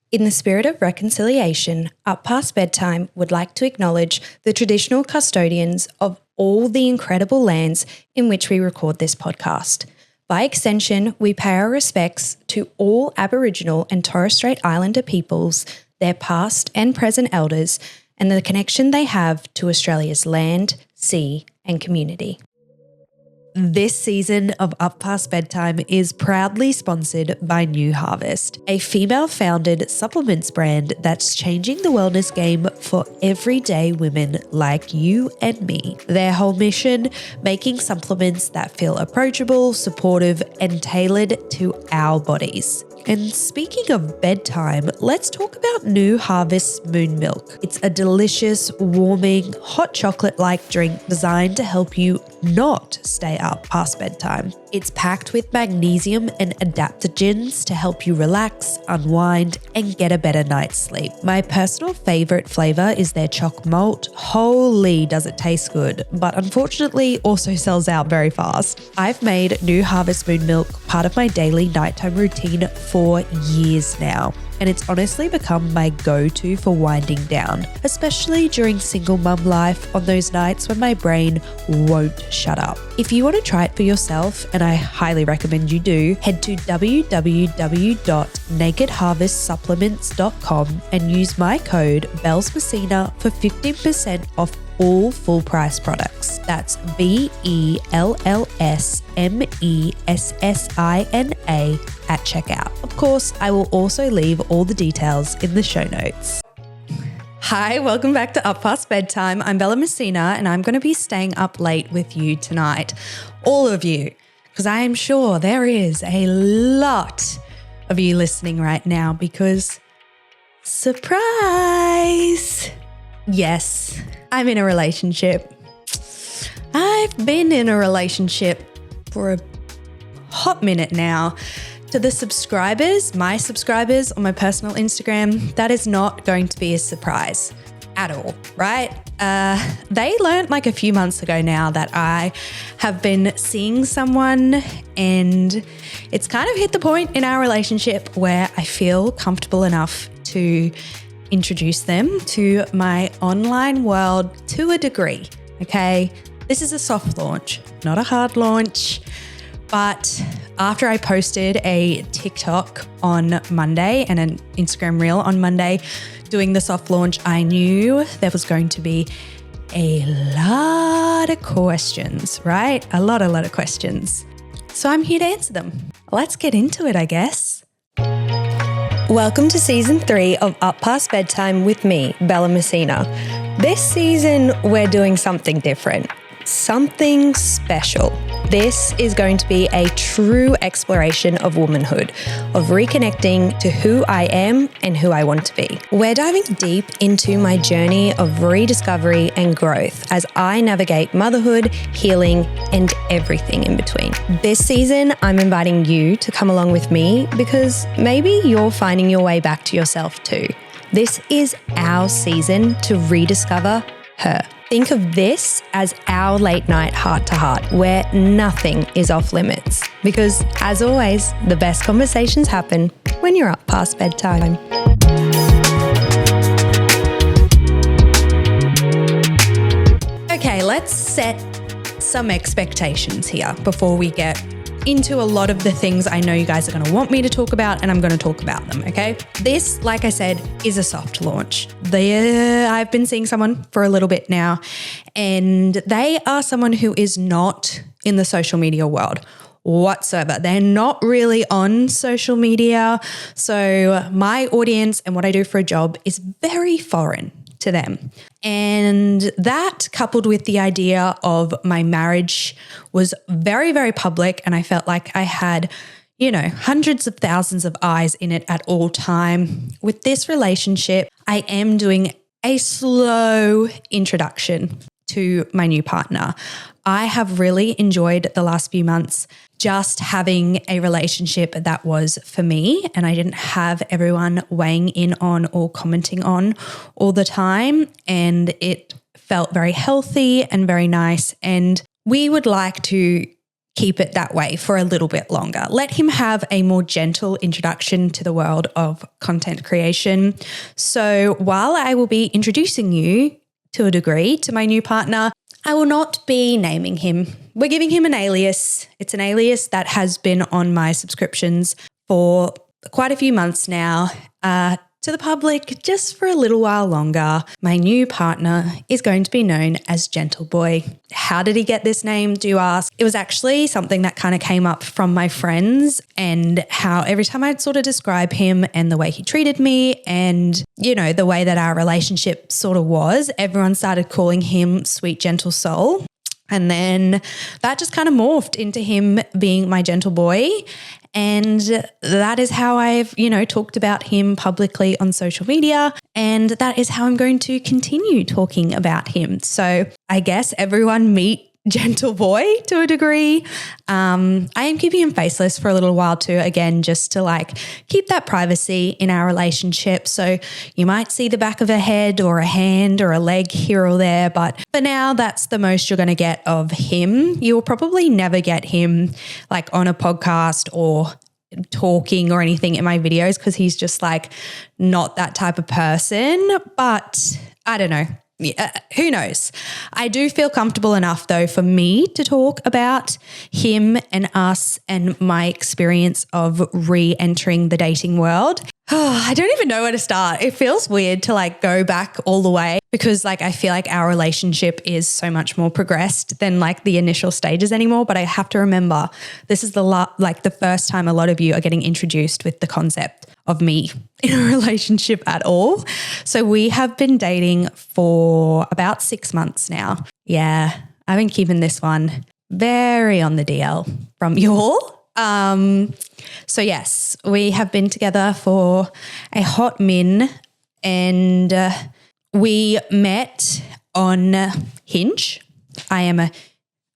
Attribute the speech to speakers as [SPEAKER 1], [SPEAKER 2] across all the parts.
[SPEAKER 1] In the spirit of reconciliation, Up Past Bedtime would like to acknowledge the traditional custodians of all the incredible lands in which we record this podcast. By extension, we pay our respects to all Aboriginal and Torres Strait Islander peoples, their past and present elders, and the connection they have to Australia's land, sea, and community. This season of Up Past Bedtime is proudly sponsored by New Harvest, a female-founded supplements brand that's changing the wellness game for everyday women like you and me. Their whole mission, making supplements that feel approachable, supportive, and tailored to our bodies. And speaking of bedtime, let's talk about New Harvest Moon Milk. It's a delicious, warming, hot chocolate-like drink designed to help you not stay up past bedtime. It's packed with magnesium and adaptogens to help you relax, unwind, and get a better night's sleep. My personal favorite flavor is their choc malt. Holy, does it taste good, but unfortunately also sells out very fast. I've made New Harvest Moon Milk part of my daily nighttime routine for years now, and it's honestly become my go-to for winding down, especially during single mum life on those nights when my brain won't shut up. If you want to try it for yourself, and I highly recommend you do, head to www.nakedharvestsupplements.com and use my code BELLSMESSINA for 15% off all full price products. That's BELLSMESSINA at checkout. Of course, I will also leave all the details in the show notes. Hi, welcome back to Up Past Bedtime. I'm Bella Messina, and I'm going to be staying up late with you tonight. All of you, because I am sure there is a lot of you listening right now because surprise! Yes, I'm in a relationship. I've been in a relationship for a hot minute now. To the subscribers, my subscribers on my personal Instagram, that is not going to be a surprise at all, right? They learned like a few months ago now that I have been seeing someone, and it's kind of hit the point in our relationship where I feel comfortable enough to introduce them to my online world to a degree, okay? This is a soft launch, not a hard launch. But after I posted a TikTok on Monday and an Instagram reel on Monday doing the soft launch, I knew there was going to be a lot of questions, right? A lot of questions. So I'm here to answer them. Let's get into it, I guess. Welcome to season 3 of Up Past Bedtime with me, Bella Messina. This season, we're doing something different. Something special. This is going to be a true exploration of womanhood, of reconnecting to who I am and who I want to be. We're diving deep into my journey of rediscovery and growth as I navigate motherhood, healing, and everything in between. This season, I'm inviting you to come along with me because maybe you're finding your way back to yourself too. This is our season to rediscover her. Think of this as our late night heart-to-heart where nothing is off limits. Because as always, the best conversations happen when you're up past bedtime. Okay, let's set some expectations here before we get into a lot of the things I know you guys are going to want me to talk about, and I'm going to talk about them, okay? This, like I said, is a soft launch. I've been seeing someone for a little bit now, and they are someone who is not in the social media world whatsoever. They're not really on social media, so my audience and what I do for a job is very foreign to them. And that, coupled with the idea of my marriage, was very, very public. And I felt like I had, hundreds of thousands of eyes in it at all time. With this relationship, I am doing a slow introduction to my new partner. I have really enjoyed the last few months just having a relationship that was for me, and I didn't have everyone weighing in on or commenting on all the time, and it felt very healthy and very nice. And we would like to keep it that way for a little bit longer. Let him have a more gentle introduction to the world of content creation. So while I will be introducing you to a degree to my new partner, I will not be naming him. We're giving him an alias. It's an alias that has been on my subscriptions for quite a few months now. To the public, just for a little while longer, my new partner is going to be known as Gentle Boy. How did he get this name, do you ask? It was actually something that kind of came up from my friends, and how every time I'd sort of describe him and the way he treated me and, you know, the way that our relationship sort of was, everyone started calling him Sweet Gentle Soul. And then that just kind of morphed into him being my gentle boy. And that is how I've, talked about him publicly on social media. And that is how I'm going to continue talking about him. So I guess everyone meet Gentle Boy to a degree. I am keeping him faceless for a little while too, again, just to keep that privacy in our relationship. So you might see the back of a head or a hand or a leg here or there, but for now, that's the most you're going to get of him. You'll probably never get him on a podcast or talking or anything in my videos, because he's just not that type of person. But I don't know. Yeah, who knows? I do feel comfortable enough though for me to talk about him and us and my experience of re-entering the dating world. I don't even know where to start. It feels weird to go back all the way, because I feel like our relationship is so much more progressed than the initial stages anymore. But I have to remember, this is the first time a lot of you are getting introduced with the concept of me in a relationship at all. So we have been dating for about 6 months now. Yeah, I've been keeping this one very on the DL from you all. So yes, we have been together for a hot min, and we met on Hinge. I am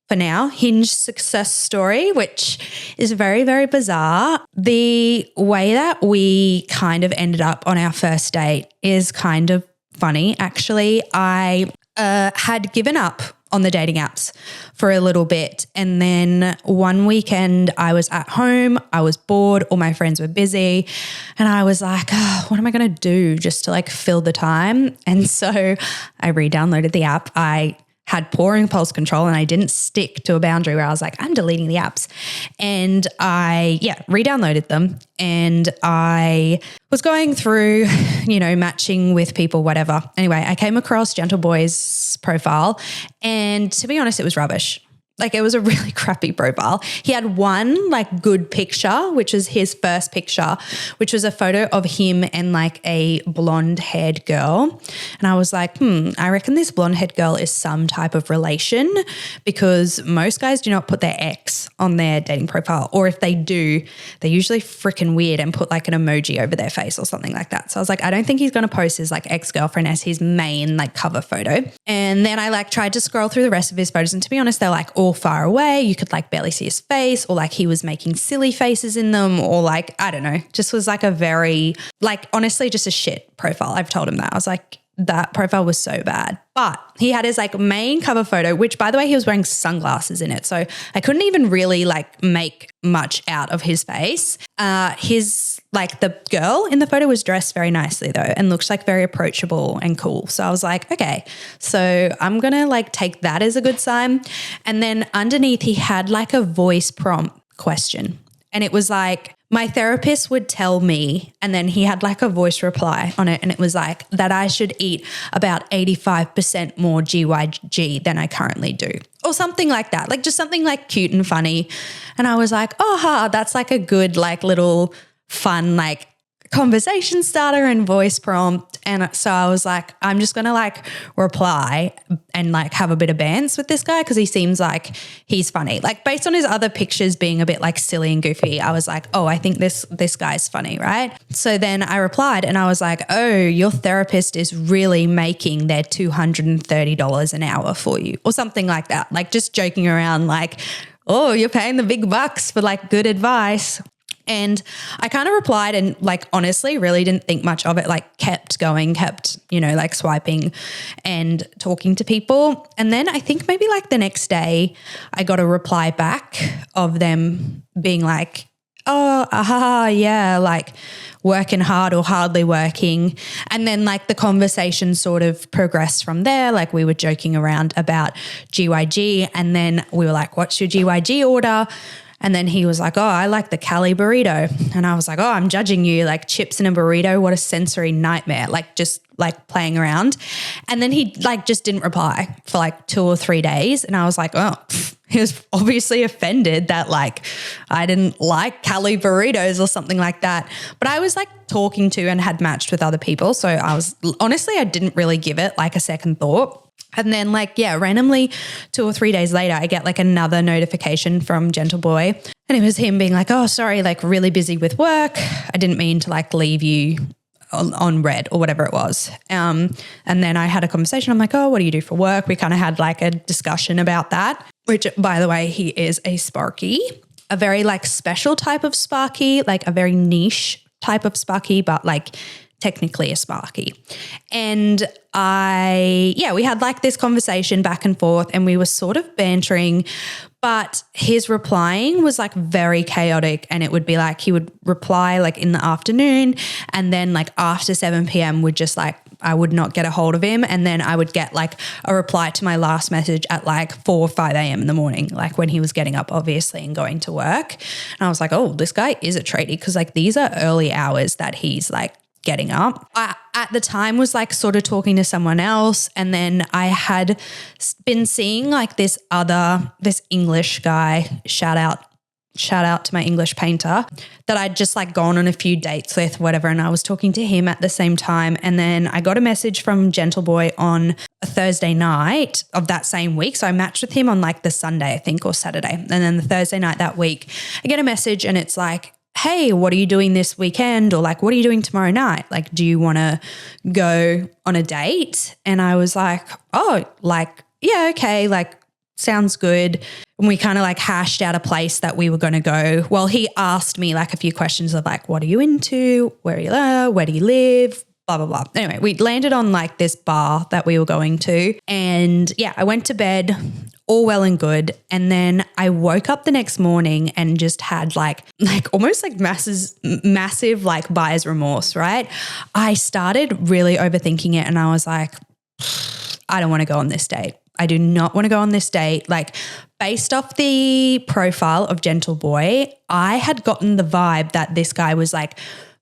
[SPEAKER 1] for now, Hinge success story, which is very, very bizarre. The way that we kind of ended up on our first date is kind of funny. Actually, I had given up on the dating apps for a little bit. And then one weekend I was at home, I was bored, all my friends were busy. And I was like, what am I going to do just to fill the time? And so I re-downloaded the app. I had poor impulse control and I didn't stick to a boundary where I was like, I'm deleting the apps. And I, re-downloaded them, and I was going through, matching with people, whatever. Anyway, I came across Gentle Boy's profile, and to be honest, it was rubbish. It was a really crappy profile. He had one good picture, which is his first picture, which was a photo of him and a blonde haired girl. And I was like, I reckon this blonde haired girl is some type of relation, because most guys do not put their ex on their dating profile. Or if they do, they're usually freaking weird and put an emoji over their face or something like that. So I was like, I don't think he's going to post his ex-girlfriend as his main cover photo. And then I tried to scroll through the rest of his photos, and to be honest, they're all far away. You could barely see his face, or he was making silly faces in them, or I don't know, just was a very honestly just a shit profile. I've told him that. I was like, that profile was so bad. But he had his main cover photo, which by the way, he was wearing sunglasses in it. So I couldn't even really make much out of his face. The girl in the photo was dressed very nicely though, and looks very approachable and cool. So I was like, okay, so I'm going to take that as a good sign. And then underneath he had a voice prompt question. And it was my therapist would tell me, and then he had a voice reply on it. And it was that I should eat about 85% more GYG than I currently do, or something like that. Just something cute and funny. And I was like, that's a good little fun conversation starter and voice prompt. And so I was like, I'm just going to reply and have a bit of bands with this guy, because he seems he's funny. Based on his other pictures being a bit silly and goofy, I was like, I think this guy's funny, right? So then I replied and I was like, your therapist is really making their $230 an hour for you, or something like that. Just joking around you're paying the big bucks for good advice. And I kind of replied and like honestly really didn't think much of it, like kept going, kept, like swiping and talking to people. And then I think maybe like the next day I got a reply back of them being like, oh, yeah, like working hard or hardly working. And then like the conversation sort of progressed from there. Like we were joking around about GYG and then we were like, what's your GYG order? And then he was like, oh, I like the Cali burrito. And I was like, oh, I'm judging you, like chips in a burrito. What a sensory nightmare. Like just like playing around. And then he like just didn't reply for like 2 or 3 days. And I was like, oh, he was obviously offended that like I didn't like Cali burritos or something like that. But I was like talking to and had matched with other people. So I didn't really give it like a second thought. And then like, yeah, randomly 2 or 3 days later, I get like another notification from Gentle Boy. And it was him being like, oh, sorry, like really busy with work. I didn't mean to like leave you on red or whatever it was. And then I had a conversation. I'm like, oh, what do you do for work? We kind of had like a discussion about that, which by the way, he is a Sparky, a very like special type of Sparky, like a very niche type of Sparky, but like technically a Sparky. And we had like this conversation back and forth and we were sort of bantering, but his replying was like very chaotic and it would be like he would reply like in the afternoon and then like after 7 p.m. would just like I would not get a hold of him and then I would get like a reply to my last message at like 4 or 5 a.m. in the morning, like when he was getting up obviously and going to work. And I was like, oh, this guy is a tradie because like these are early hours that he's like getting up. I, at the time, was like sort of talking to someone else. And then I had been seeing like this English guy, shout out to my English painter, that I'd just like gone on a few dates with, whatever. And I was talking to him at the same time. And then I got a message from Gentle Boy on a Thursday night of that same week. So I matched with him on like the Sunday, I think, or Saturday. And then the Thursday night that week, I get a message and it's like, hey, what are you doing this weekend? Or like, what are you doing tomorrow night? Like, do you want to go on a date? And I was like, oh, like, yeah, okay, like sounds good. And we kind of like hashed out a place that we were going to go. Well, he asked me like a few questions of like, what are you into? Where do you live? Blah, blah, blah. Anyway, we landed on like this bar that we were going to. And yeah, I went to bed, all well and good. And then I woke up the next morning and just had like almost like massive like buyer's remorse, right? I started really overthinking it and I was like, I don't want to go on this date. I do not want to go on this date. Like based off the profile of Gentle Boy, I had gotten the vibe that this guy was like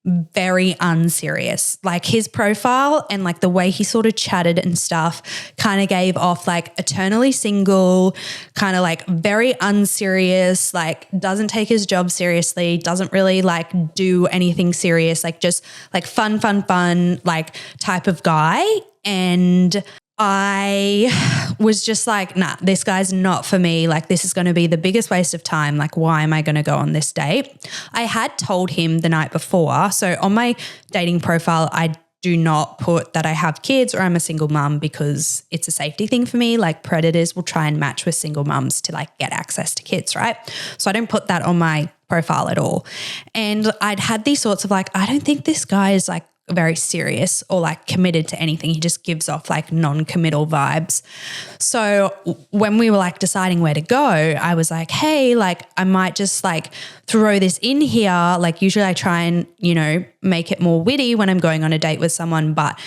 [SPEAKER 1] very unserious. Like his profile and like the way he sort of chatted and stuff kind of gave off like eternally single, kind of like very unserious, like doesn't take his job seriously, doesn't really like do anything serious, like just like fun, like type of guy. And I was just like, nah, this guy's not for me. Like this is going to be the biggest waste of time. Like why am I going to go on this date? I had told him the night before. So on my dating profile, I do not put that I have kids or I'm a single mum because it's a safety thing for me. Like predators will try and match with single mums to like get access to kids, right? So I don't put that on my profile at all. And I'd had these sorts of like, I don't think this guy is like very serious or like committed to anything. He just gives off like non-committal vibes. So when we were like deciding where to go, I was like, hey, like I might just like throw this in here. Like usually I try and, make it more witty when I'm going on a date with someone, but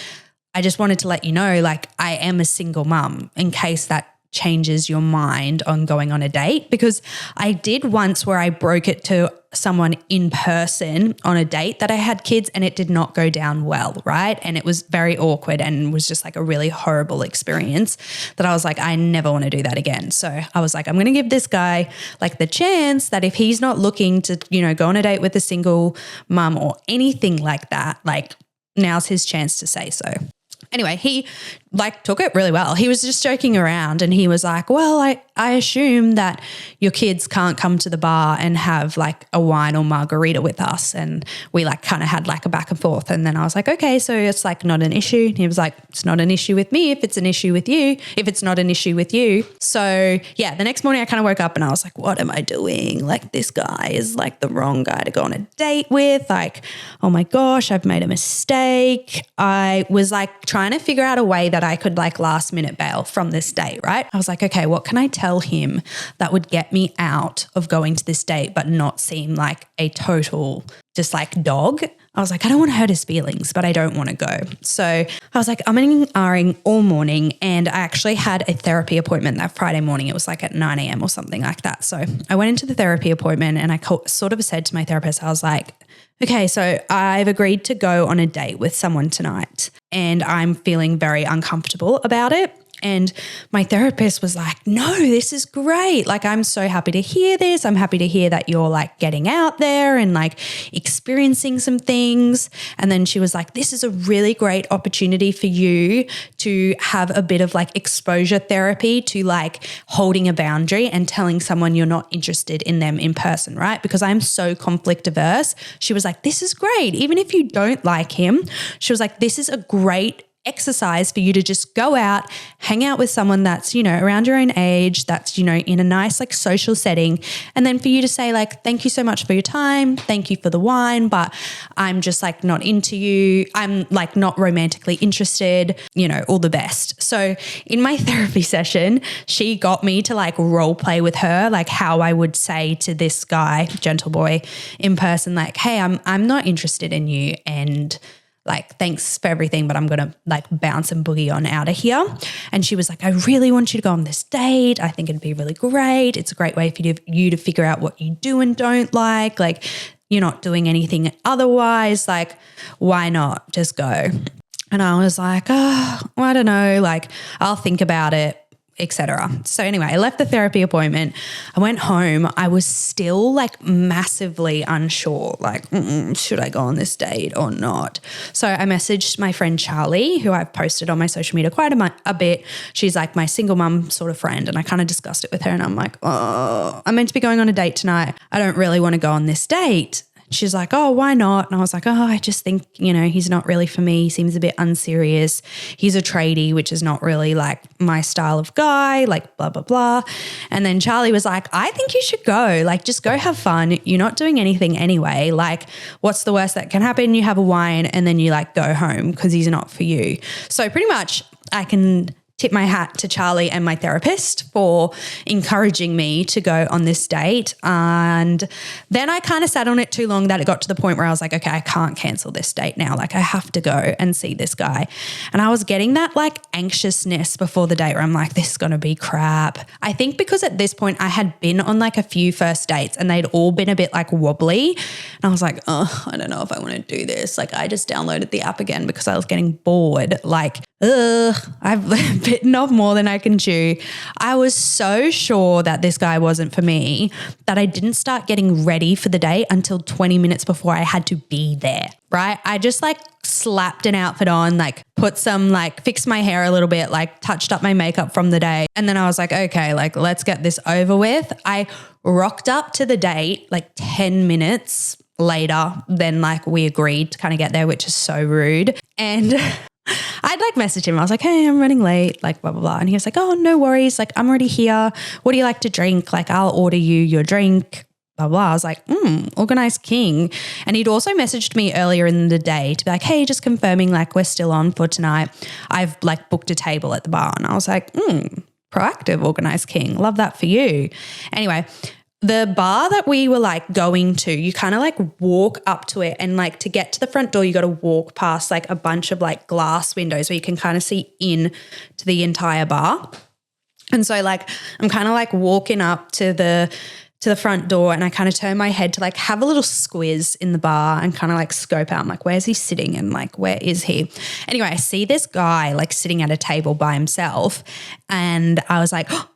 [SPEAKER 1] I just wanted to let you know, like I am a single mum in case that changes your mind on going on a date, because I did once where I broke it to someone in person on a date that I had kids and it did not go down well, right? And it was very awkward and was just like a really horrible experience that I was like, I never want to do that again. So I was like, I'm going to give this guy like the chance that if he's not looking to, go on a date with a single mum or anything like that, like now's his chance to say so. Anyway, he like took it really well. He was just joking around and he was like, well, I assume that your kids can't come to the bar and have like a wine or margarita with us. And we like kind of had like a back and forth. And then I was like, okay, so it's like not an issue. And he was like, it's not an issue with me if it's an issue with you, if it's not an issue with you. So yeah, the next morning I kind of woke up and I was like, what am I doing? Like this guy is like the wrong guy to go on a date with. Like, oh my gosh, I've made a mistake. I was like trying to figure out a way that I could like last minute bail from this date, right? I was like, okay, what can I tell him that would get me out of going to this date but not seem like a total just like dog? I was like, I don't want to hurt his feelings, but I don't want to go. So I was like, I'm ahhing all morning, and I actually had a therapy appointment that Friday morning. It was like at 9 a.m. or something like that. So I went into the therapy appointment and I sort of said to my therapist, I was like, okay, so I've agreed to go on a date with someone tonight and I'm feeling very uncomfortable about it. And my therapist was like, no, this is great. Like, I'm so happy to hear this. I'm happy to hear that you're like getting out there and like experiencing some things. And then she was like, this is a really great opportunity for you to have a bit of like exposure therapy to like holding a boundary and telling someone you're not interested in them in person, right? Because I'm so conflict averse. She was like, this is great. Even if you don't like him, she was like, this is a great exercise for you to just go out, hang out with someone that's, you know, around your own age, that's, you know, in a nice like social setting. And then for you to say like, thank you so much for your time. Thank you for the wine, but I'm just like not into you. I'm like not romantically interested, you know, all the best. So in my therapy session, she got me to like role play with her, like how I would say to this guy, gentle boy in person, like, hey, I'm not interested in you. And like, thanks for everything, but I'm going to like bounce and boogie on out of here. And she was like, I really want you to go on this date. I think it'd be really great. It's a great way for you to figure out what you do and don't like. Like, you're not doing anything otherwise. Like, why not just go? And I was like, oh, I don't know. Like, I'll think about it, etc. So anyway, I left the therapy appointment. I went home. I was still like massively unsure, like, should I go on this date or not? So I messaged my friend Charlie, who I've posted on my social media quite a bit. She's like my single mum sort of friend. And I kind of discussed it with her and I'm like, oh, I'm meant to be going on a date tonight. I don't really want to go on this date. She's like, oh, why not? And I was like, oh, I just think, you know, he's not really for me. He seems a bit unserious. He's a tradie, which is not really like my style of guy, like blah, blah, blah. And then Charlie was like, I think you should go. Like, just go have fun. You're not doing anything anyway. Like, what's the worst that can happen? You have a wine and then you like go home because he's not for you. So pretty much I can tip my hat to Charlie and my therapist for encouraging me to go on this date. And then I kind of sat on it too long that it got to the point where I was like, okay, I can't cancel this date now. Like, I have to go and see this guy. And I was getting that like anxiousness before the date where I'm like, this is going to be crap. I think because at this point I had been on like a few first dates and they'd all been a bit like wobbly. And I was like, oh, I don't know if I want to do this. Like, I just downloaded the app again because I was getting bored. Like, I've bitten off more than I can chew. I was so sure that this guy wasn't for me that I didn't start getting ready for the date until 20 minutes before I had to be there, right? I just like slapped an outfit on, like put some, like fixed my hair a little bit, like touched up my makeup from the day. And then I was like, okay, like let's get this over with. I rocked up to the date like 10 minutes later than like we agreed to kind of get there, which is so rude. And I'd like message him. I was like, hey, I'm running late, like blah, blah, blah. And he was like, oh, no worries. Like, I'm already here. What do you like to drink? Like, I'll order you your drink, blah, blah. I was like, organized king. And he'd also messaged me earlier in the day to be like, hey, just confirming like we're still on for tonight. I've like booked a table at the bar. And I was like, proactive, organized king. Love that for you. Anyway, the bar that we were like going to, you kind of like walk up to it, and like to get to the front door, you got to walk past like a bunch of like glass windows where you can kind of see in to the entire bar. And so like I'm kind of like walking up to the front door, and I kind of turn my head to like have a little squiz in the bar and kind of like scope out. I'm like, where's he sitting and like, where is he? Anyway, I see this guy like sitting at a table by himself, and I was like, oh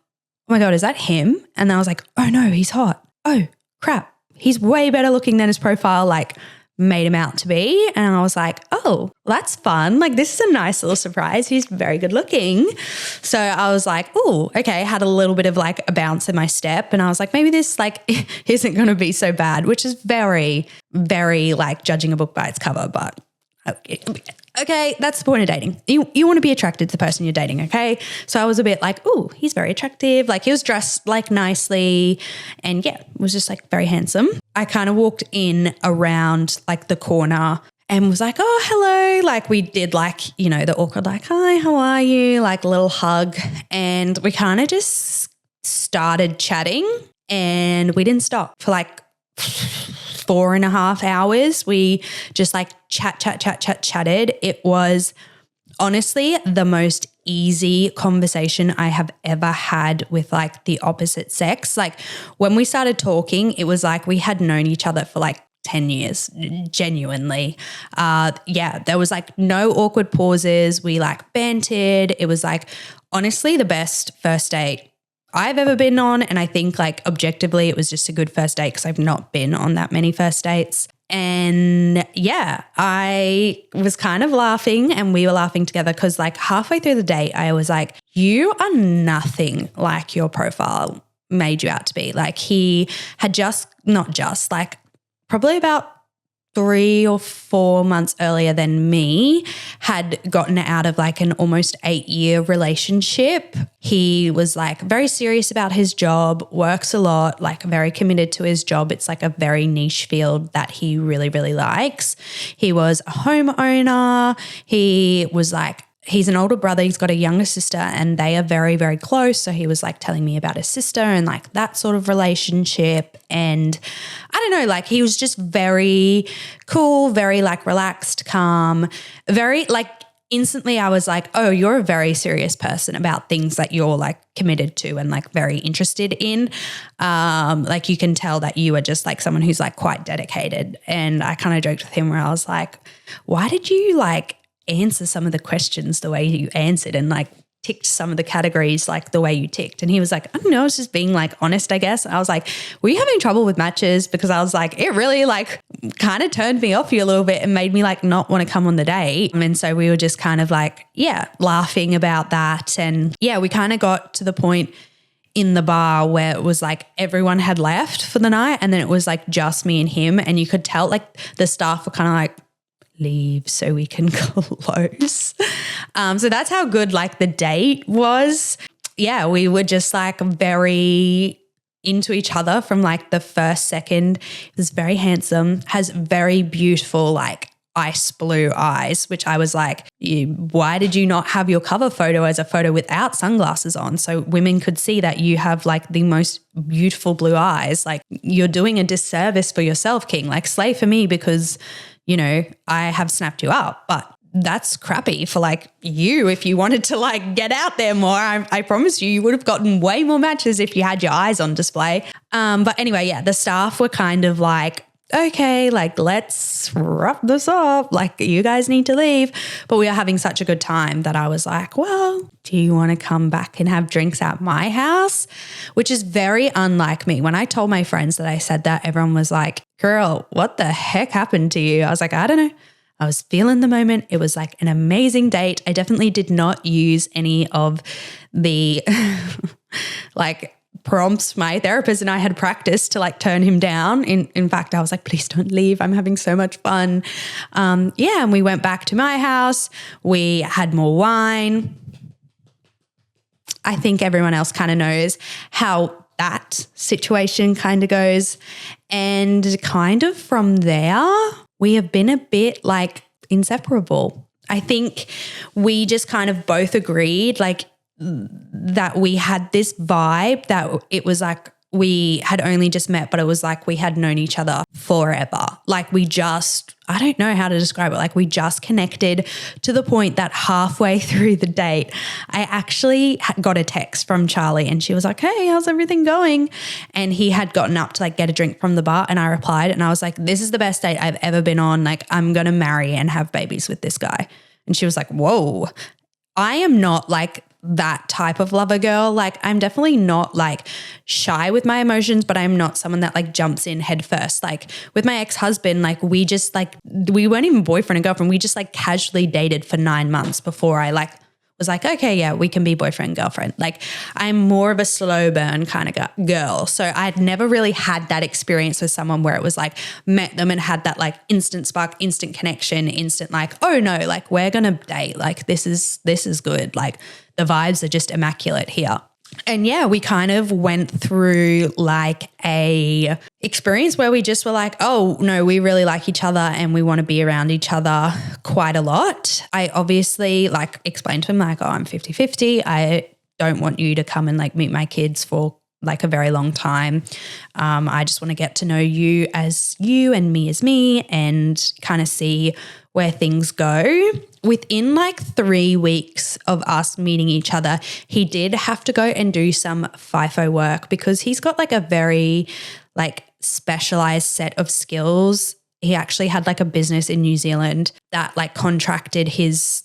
[SPEAKER 1] my God, is that him? And then I was like, oh no, he's hot. Oh crap. He's way better looking than his profile like made him out to be. And I was like, oh, that's fun. Like, this is a nice little surprise. He's very good looking. So I was like, oh, okay. Had a little bit of like a bounce in my step. And I was like, maybe this like isn't going to be so bad, which is very, very like judging a book by its cover. But okay, that's the point of dating. You want to be attracted to the person you're dating, okay? So I was a bit like, oh, he's very attractive. Like, he was dressed like nicely and yeah, was just like very handsome. I kind of walked in around like the corner and was like, oh, hello. Like, we did like, you know, the awkward like, hi, how are you? Like a little hug. And we kind of just started chatting and we didn't stop for like 4.5 hours. We just like chatted. It was honestly the most easy conversation I have ever had with like the opposite sex. Like, when we started talking, it was like we had known each other for like 10 years, genuinely. There was like no awkward pauses. We like bantered. It was like honestly the best first date I've ever been on. And I think like objectively it was just a good first date because I've not been on that many first dates. And yeah, I was kind of laughing and we were laughing together because like halfway through the date, I was like, you are nothing like your profile made you out to be. Like, he had like probably about 3 or 4 months earlier than me, had gotten out of like an almost 8-year relationship. He was like very serious about his job, works a lot, like very committed to his job. It's like a very niche field that he really, really likes. He was a homeowner. He was like, he's an older brother. He's got a younger sister and they are very, very close. So he was like telling me about his sister and like that sort of relationship. And I don't know, like he was just very cool, very like relaxed, calm, very like instantly I was like, oh, you're a very serious person about things that you're like committed to and like very interested in. Like you can tell that you are just like someone who's like quite dedicated. And I kind of joked with him where I was like, why did you like answer some of the questions the way you answered and like ticked some of the categories like the way you ticked? And he was like, I don't know, I was just being like honest, I guess. I was like, were you having trouble with matches? Because I was like, it really like kind of turned me off you a little bit and made me like not want to come on the date. And so we were just kind of like, yeah, laughing about that. And yeah, we kind of got to the point in the bar where it was like everyone had left for the night and then it was like just me and him. And you could tell like the staff were kind of like, leave so we can close. So that's how good like the date was. Yeah, we were just like very into each other from like the first second. He was very handsome, has very beautiful like ice blue eyes, which I was like, why did you not have your cover photo as a photo without sunglasses on so women could see that you have like the most beautiful blue eyes? Like, you're doing a disservice for yourself, King. Like, slay for me because, you know, I have snapped you up, but that's crappy for like you if you wanted to like get out there more. I promise you would have gotten way more matches if you had your eyes on display. But anyway, yeah, the staff were kind of like, okay, like let's wrap this up. Like, you guys need to leave. But we are having such a good time that I was like, well, do you want to come back and have drinks at my house? Which is very unlike me. When I told my friends that I said that, everyone was like, girl, what the heck happened to you? I was like, I don't know. I was feeling the moment. It was like an amazing date. I definitely did not use any of the like prompts my therapist and I had practiced to like turn him down. In fact, I was like, please don't leave. I'm having so much fun. And we went back to my house. We had more wine. I think everyone else kind of knows how that situation kind of goes. And kind of from there, we have been a bit like inseparable. I think we just kind of both agreed like that we had this vibe that it was like we had only just met, but it was like we had known each other forever. Like we just, I don't know how to describe it. Like we just connected to the point that halfway through the date, I actually got a text from Charlie and she was like, hey, how's everything going? And he had gotten up to like get a drink from the bar and I replied and I was like, this is the best date I've ever been on. Like, I'm going to marry and have babies with this guy. And she was like, whoa, I am not like that type of lover girl. Like I'm definitely not like shy with my emotions, but I'm not someone that like jumps in head first. Like with my ex-husband, like we weren't even boyfriend and girlfriend. We just like casually dated for 9 months before I like was like, okay, yeah, we can be boyfriend, girlfriend. Like I'm more of a slow burn kind of girl. So I'd never really had that experience with someone where it was like met them and had that like instant spark, instant connection, instant like, oh no, like we're going to date. Like this is good. Like the vibes are just immaculate here. And yeah, we kind of went through like a experience where we just were like, oh no, we really like each other and we want to be around each other quite a lot. I obviously like explained to him like, oh, I'm 50-50. I don't want you to come and like meet my kids for like a very long time. I just want to get to know you as you and me as me and kind of see where things go. Within like 3 weeks of us meeting each other, he did have to go and do some FIFO work because he's got like a very like specialized set of skills. He actually had like a business in New Zealand that like contracted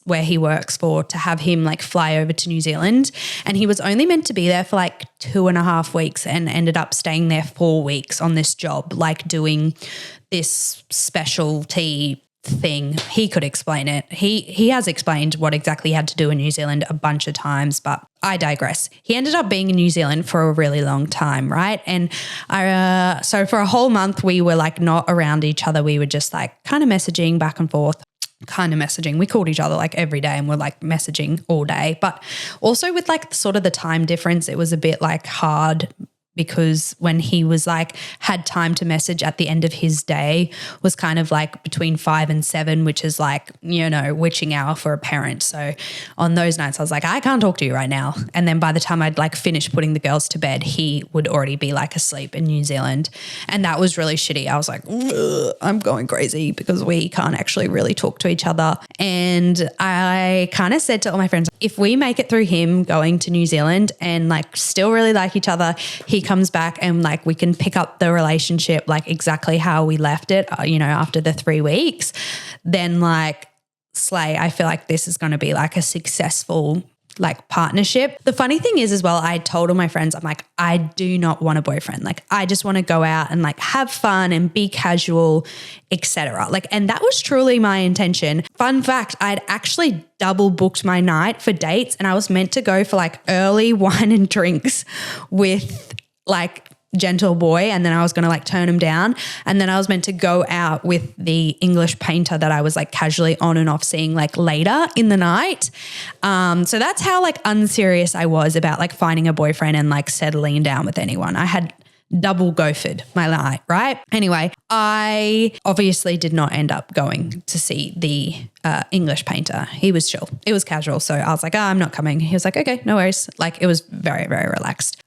[SPEAKER 1] where he works for to have him like fly over to New Zealand. And he was only meant to be there for like 2.5 weeks and ended up staying there 4 weeks on this job, like doing this specialty thing. He could explain it. He has explained what exactly he had to do in New Zealand a bunch of times, but I digress. He ended up being in New Zealand for a really long time, right? And so for a whole month we were like not around each other. We were just like kind of messaging back and forth. We called each other like every day and we're like messaging all day. But also with like sort of the time difference, it was a bit like hard because when he was like had time to message at the end of his day was kind of like between 5 and 7, which is like, you know, witching hour for a parent. So on those nights I was like, I can't talk to you right now. And then by the time I'd like finished putting the girls to bed, he would already be like asleep in New Zealand. And that was really shitty. I was like, I'm going crazy because we can't actually really talk to each other. And I kind of said to all my friends, if we make it through him going to New Zealand and like still really like each other, he comes back and like we can pick up the relationship like exactly how we left it, you know, after the 3 weeks, then like slay. I feel like this is going to be like a successful like partnership. The funny thing is as well, I told all my friends, I'm like, I do not want a boyfriend. Like I just want to go out and like have fun and be casual, etc. Like, and that was truly my intention. Fun fact, I'd actually double booked my night for dates and I was meant to go for like early wine and drinks with like gentle boy, and then I was going to like turn him down, and then I was meant to go out with the English painter that I was like casually on and off seeing like later in the night. So that's how like unserious I was about like finding a boyfriend and like settling down with anyone. I had double gophered my night, right? Anyway, I obviously did not end up going to see the English painter. He was chill. It was casual. So I was like, I'm not coming. He was like, okay, no worries. Like it was very, very relaxed,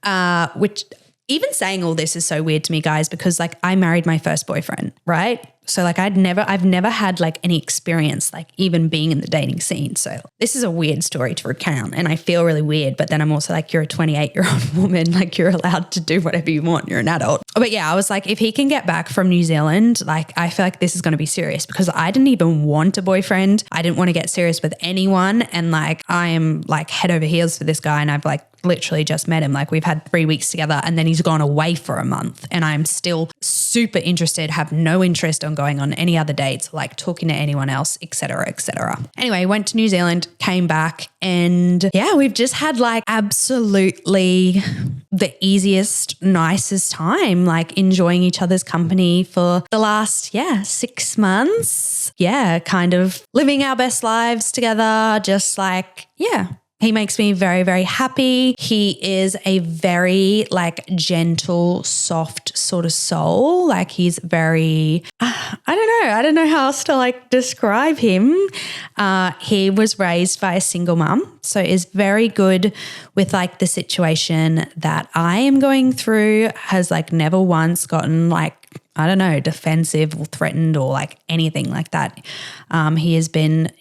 [SPEAKER 1] which even saying all this is so weird to me, guys, because like I married my first boyfriend, right? So like I've never had like any experience like even being in the dating scene. So this is a weird story to recount and I feel really weird, but then I'm also like, you're a 28-year-old woman, like you're allowed to do whatever you want. You're an adult. But yeah, I was like, if he can get back from New Zealand, like I feel like this is going to be serious because I didn't even want a boyfriend. I didn't want to get serious with anyone. And like I am like head over heels for this guy and I've like literally just met him. Like we've had 3 weeks together and then he's gone away for a month and I'm still super interested, have no interest on going on any other dates, like talking to anyone else, etc., etc. Anyway, went to New Zealand, came back, and yeah, we've just had like absolutely the easiest, nicest time, like enjoying each other's company for the last, 6 months. Yeah, kind of living our best lives together, just like, He makes me very, very happy. He is a very like gentle, soft sort of soul. Like he's very, I don't know how else to like describe him. He was raised by a single mum, so is very good with like the situation that I am going through, has like never once gotten like, I don't know, defensive or threatened or like anything like that. He has been,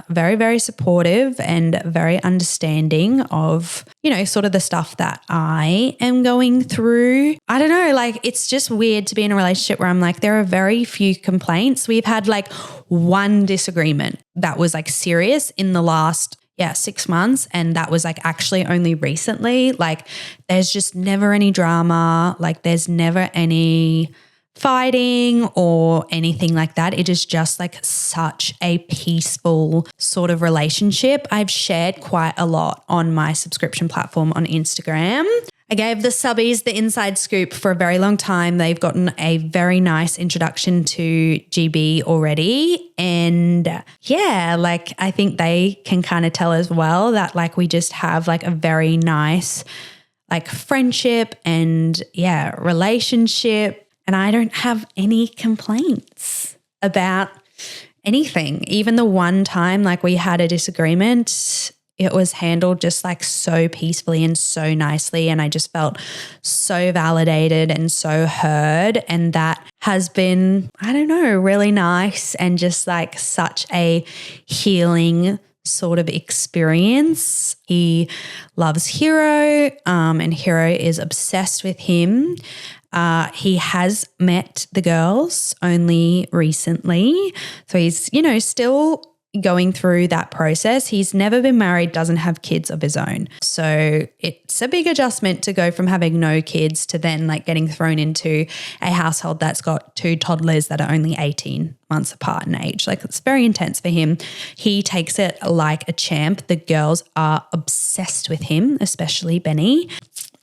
[SPEAKER 1] very, very supportive and very understanding of, you know, sort of the stuff that I am going through. I don't know, like it's just weird to be in a relationship where I'm like, there are very few complaints. We've had like one disagreement that was like serious in the last 6 months. And that was like actually only recently. Like there's just never any drama. Like there's never any fighting or anything like that. It is just like such a peaceful sort of relationship. I've shared quite a lot on my subscription platform on Instagram. I gave the subbies the inside scoop for a very long time. They've gotten a very nice introduction to GB already. And yeah, like I think they can kind of tell as well that like we just have like a very nice like friendship and relationship. And I don't have any complaints about anything. Even the one time like we had a disagreement, it was handled just like so peacefully and so nicely. And I just felt so validated and so heard. And that has been, I don't know, really nice and just like such a healing sort of experience. He loves Hero, and Hero is obsessed with him. He has met the girls only recently. So he's, still going through that process. He's never been married, doesn't have kids of his own. So it's a big adjustment to go from having no kids to then like getting thrown into a household that's got 2 toddlers that are only 18 months apart in age. Like it's very intense for him. He takes it like a champ. The girls are obsessed with him, especially Benny.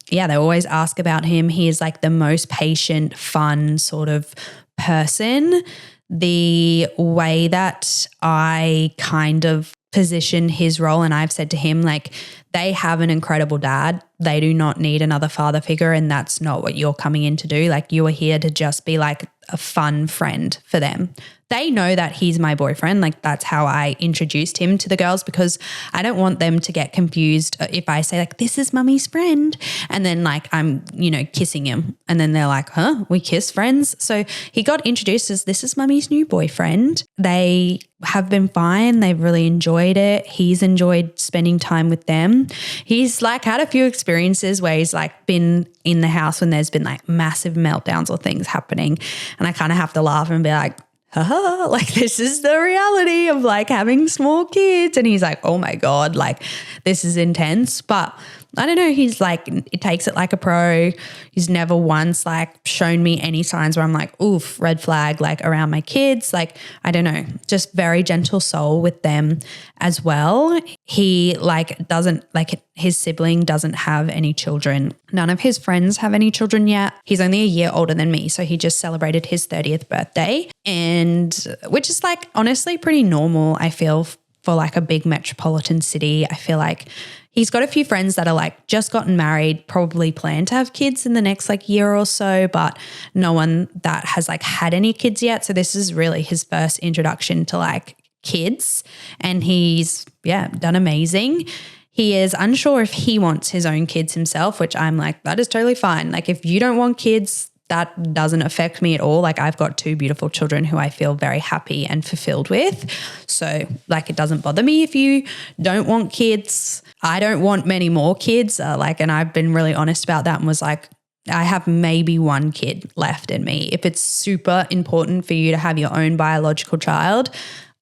[SPEAKER 1] Yeah, they always ask about him. He is like the most patient, fun sort of person. The way that I kind of position his role, and I've said to him, like, they have an incredible dad. They do not need another father figure, and that's not what you're coming in to do. Like, you are here to just be like a fun friend for them. They know that he's my boyfriend. Like, that's how I introduced him to the girls, because I don't want them to get confused if I say like, this is mummy's friend, and then like I'm, kissing him, and then they're like, huh, we kiss friends? So he got introduced as, this is mummy's new boyfriend. They have been fine. They've really enjoyed it. He's enjoyed spending time with them. He's like had a few experiences where he's like been in the house when there's been like massive meltdowns or things happening, and I kind of have to laugh and be like, haha, like this is the reality of like having small kids. And he's like, oh my God, like this is intense. But I don't know, he's like, it takes it like a pro. He's never once like shown me any signs where I'm like, oof, red flag, like around my kids. Like, I don't know, just very gentle soul with them as well. He like doesn't, like his sibling doesn't have any children. None of his friends have any children yet. He's only a year older than me. So he just celebrated his 30th birthday, and which is like honestly pretty normal, I feel, for like a big metropolitan city. I feel like he's got a few friends that are like just gotten married, probably plan to have kids in the next like year or so, but no one that has like had any kids yet. So this is really his first introduction to like kids, and he's done amazing. He is unsure if he wants his own kids himself, which I'm like, that is totally fine. Like if you don't want kids, that doesn't affect me at all. Like I've got 2 beautiful children who I feel very happy and fulfilled with. So like it doesn't bother me if you don't want kids. I don't want many more kids. And I've been really honest about that and was like, I have maybe 1 kid left in me. If it's super important for you to have your own biological child,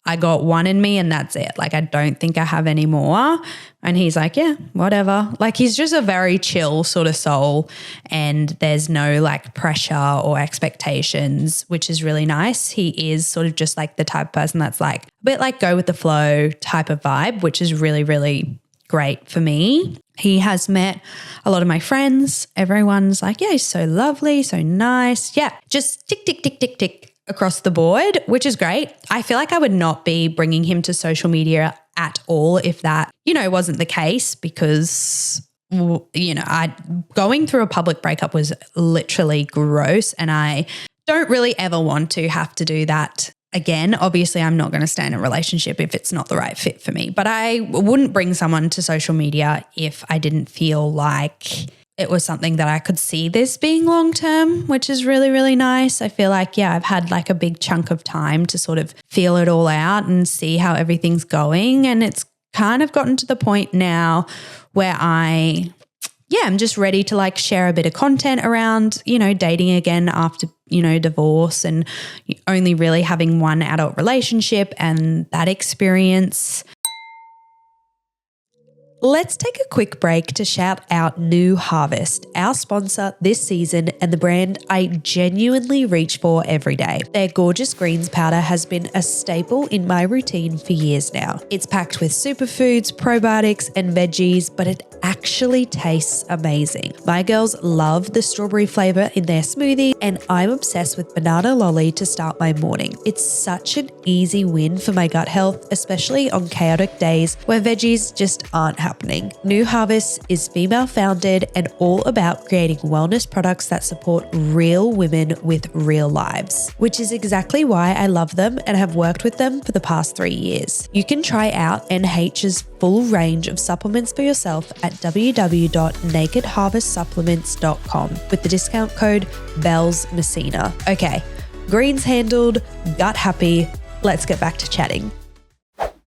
[SPEAKER 1] I got 1 in me and that's it. Like I don't think I have any more. And he's like, yeah, whatever. Like he's just a very chill sort of soul, and there's no like pressure or expectations, which is really nice. He is sort of just like the type of person that's like a bit like go with the flow type of vibe, which is really, really great for me. He has met a lot of my friends. Everyone's like, yeah, he's so lovely, so nice. Yeah, just tick, tick, tick, tick, tick across the board, which is great. I feel like I would not be bringing him to social media at all if that, wasn't the case, because, going through a public breakup was literally gross, and I don't really ever want to have to do that again. Obviously, I'm not going to stay in a relationship if it's not the right fit for me, but I wouldn't bring someone to social media if I didn't feel like it was something that I could see this being long-term, which is really, really nice. I feel like, I've had like a big chunk of time to sort of feel it all out and see how everything's going. And it's kind of gotten to the point now where I'm just ready to like share a bit of content around, dating again after, divorce, and only really having one adult relationship and that experience. Let's take a quick break to shout out New Harvest, our sponsor this season and the brand I genuinely reach for every day. Their gorgeous greens powder has been a staple in my routine for years now. It's packed with superfoods, probiotics, and veggies, but it actually tastes amazing. My girls love the strawberry flavor in their smoothie, and I'm obsessed with banana lolly to start my morning. It's such an easy win for my gut health, especially on chaotic days where veggies just aren't happening. New Harvest is female founded and all about creating wellness products that support real women with real lives, which is exactly why I love them and have worked with them for the past 3 years. You can try out NH's full range of supplements for yourself at www.nakedharvestsupplements.com with the discount code BELLSMESSINA. Okay, greens handled, gut happy. Let's get back to chatting.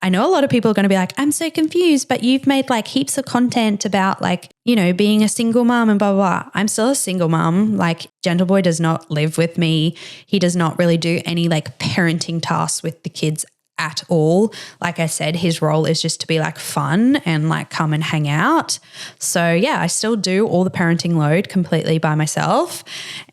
[SPEAKER 1] I know a lot of people are going to be like, I'm so confused, but you've made like heaps of content about like, you know, being a single mom and blah, blah, blah. I'm still a single mom. Like Gentle Boy does not live with me. He does not really do any like parenting tasks with the kids at all. Like I said, his role is just to be like fun and like come and hang out. So yeah, I still do all the parenting load completely by myself.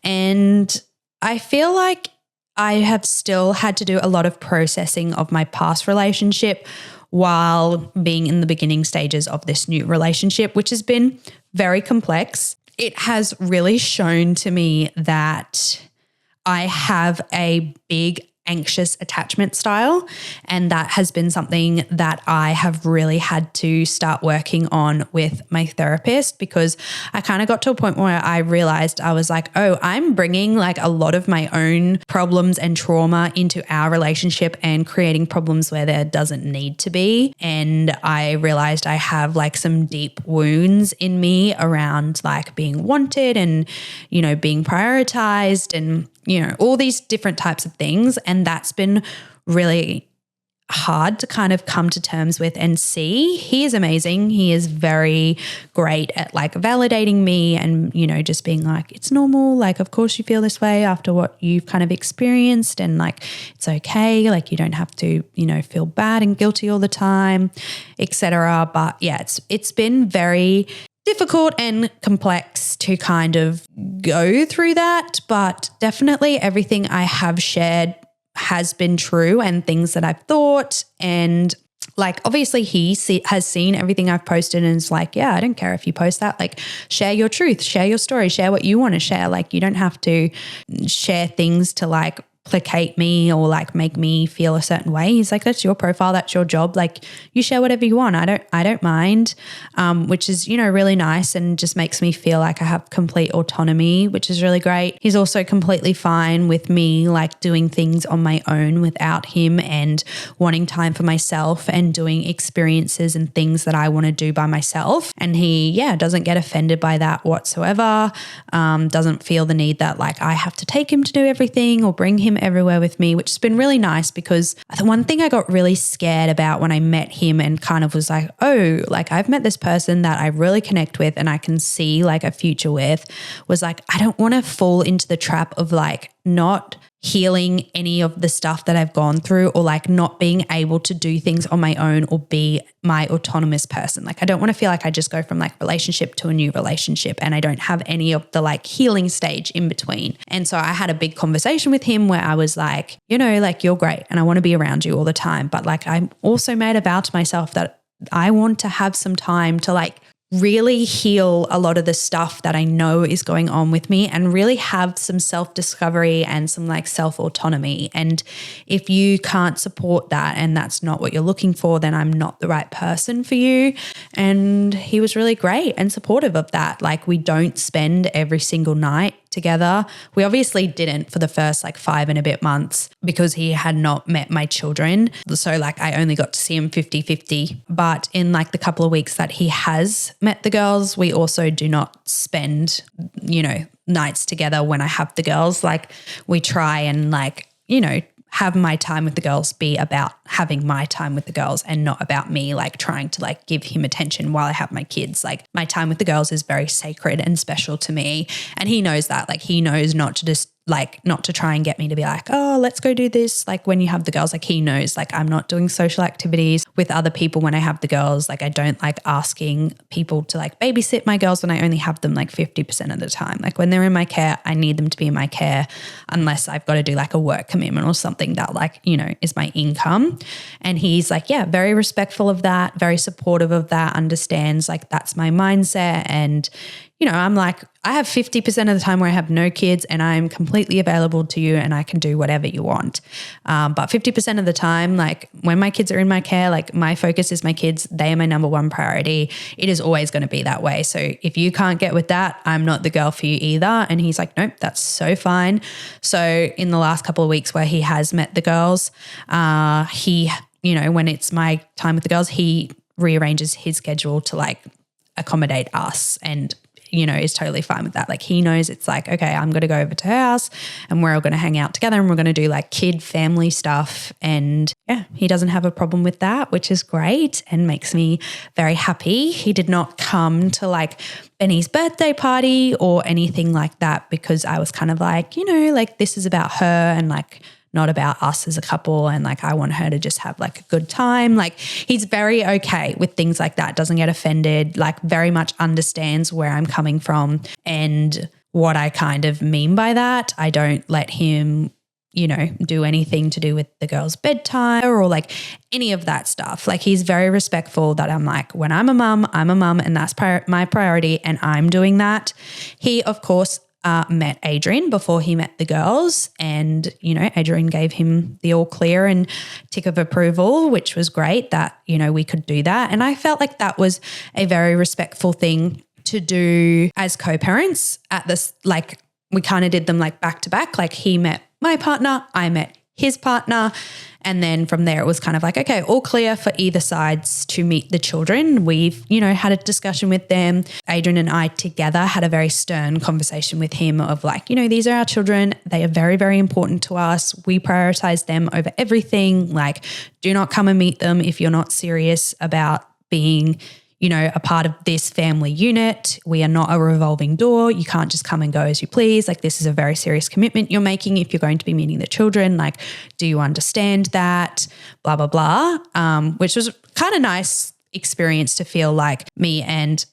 [SPEAKER 1] And I feel like I have still had to do a lot of processing of my past relationship while being in the beginning stages of this new relationship, which has been very complex. It has really shown to me that I have a big anxious attachment style, and that has been something that I have really had to start working on with my therapist, because I kind of got to a point where I realized I was like, oh, I'm bringing like a lot of my own problems and trauma into our relationship and creating problems where there doesn't need to be. And I realized I have like some deep wounds in me around like being wanted and, you know, being prioritized and, you know, all these different types of things. And that's been really hard to kind of come to terms with and see. He is amazing. He is very great at like validating me and, you know, just being like, it's normal. Like, of course you feel this way after what you've kind of experienced, and like, it's okay. Like you don't have to, you know, feel bad and guilty all the time, etc. But yeah, it's been very difficult and complex to kind of go through that, but definitely everything I have shared has been true and things that I've thought. And like, obviously he has seen everything I've posted and is like, yeah, I don't care if you post that, like share your truth, share your story, share what you want to share. Like you don't have to share things to like placate me or like make me feel a certain way. He's like, that's your profile, that's your job. Like you share whatever you want. I don't mind, which is, you know, really nice and just makes me feel like I have complete autonomy, which is really great. He's also completely fine with me like doing things on my own without him and wanting time for myself and doing experiences and things that I want to do by myself. And he, yeah, doesn't get offended by that whatsoever. Doesn't feel the need that like I have to take him to do everything or bring him everywhere with me, which has been really nice, because the one thing I got really scared about when I met him and kind of was like, oh, like I've met this person that I really connect with and I can see like a future with, was like, I don't want to fall into the trap of like not healing any of the stuff that I've gone through, or like not being able to do things on my own or be my autonomous person. Like I don't want to feel like I just go from like relationship to a new relationship and I don't have any of the like healing stage in between. And so I had a big conversation with him where I was like, you know, like you're great and I want to be around you all the time. But like I also made a vow to myself that I want to have some time to like really heal a lot of the stuff that I know is going on with me and really have some self-discovery and some like self-autonomy. And if you can't support that and that's not what you're looking for, then I'm not the right person for you. And he was really great and supportive of that. Like we don't spend every single night together. We obviously didn't for the first like 5 and a bit months because he had not met my children. So like I only got to see him 50-50. But in like the couple of weeks that he has met the girls, we also do not spend, you know, nights together when I have the girls. Like we try and like, you know, have my time with the girls be about having my time with the girls and not about me like trying to like give him attention while I have my kids. Like my time with the girls is very sacred and special to me. And he knows that. Like he knows not to just like not to try and get me to be like, oh, let's go do this. Like when you have the girls, like he knows like I'm not doing social activities with other people when I have the girls. Like I don't like asking people to like babysit my girls when I only have them like 50% of the time. Like when they're in my care, I need them to be in my care unless I've got to do like a work commitment or something that like, you know, is my income. And he's like, yeah, very respectful of that, very supportive of that, understands like that's my mindset. And, you know, I'm like, I have 50% of the time where I have no kids and I'm completely available to you and I can do whatever you want. But 50% of the time, like when my kids are in my care, like my focus is my kids. They are my number one priority. It is always going to be that way. So if you can't get with that, I'm not the girl for you either. And he's like, nope, that's so fine. So in the last couple of weeks where he has met the girls, he, you know, when it's my time with the girls, he rearranges his schedule to like accommodate us and you know, is totally fine with that. Like he knows it's like, okay, I'm going to go over to her house and we're all going to hang out together and we're going to do like kid family stuff. And yeah, he doesn't have a problem with that, which is great and makes me very happy. He did not come to like Benny's birthday party or anything like that because I was kind of like, you know, like this is about her and like not about us as a couple. And like, I want her to just have like a good time. Like he's very okay with things like that, doesn't get offended, like very much understands where I'm coming from and what I kind of mean by that. I don't let him, you know, do anything to do with the girls' bedtime or like any of that stuff. Like he's very respectful that I'm like, when I'm a mum and that's my priority and I'm doing that. He, of course, met Adrian before he met the girls and, you know, Adrian gave him the all clear and tick of approval, which was great that, you know, we could do that. And I felt like that was a very respectful thing to do as co-parents at this, like we kind of did them like back to back, like he met my partner, I met his partner. And then from there, it was kind of like, okay, all clear for either sides to meet the children. We've, you know, had a discussion with them. Adrian and I together had a very stern conversation with him of like, you know, these are our children. They are very, very important to us. We prioritize them over everything. Like, do not come and meet them if you're not serious about being, you know, a part of this family unit. We are not a revolving door. You can't just come and go as you please. Like this is a very serious commitment you're making if you're going to be meeting the children. Like, do you understand that? Blah, blah, blah. Which was kind of nice experience to feel like me and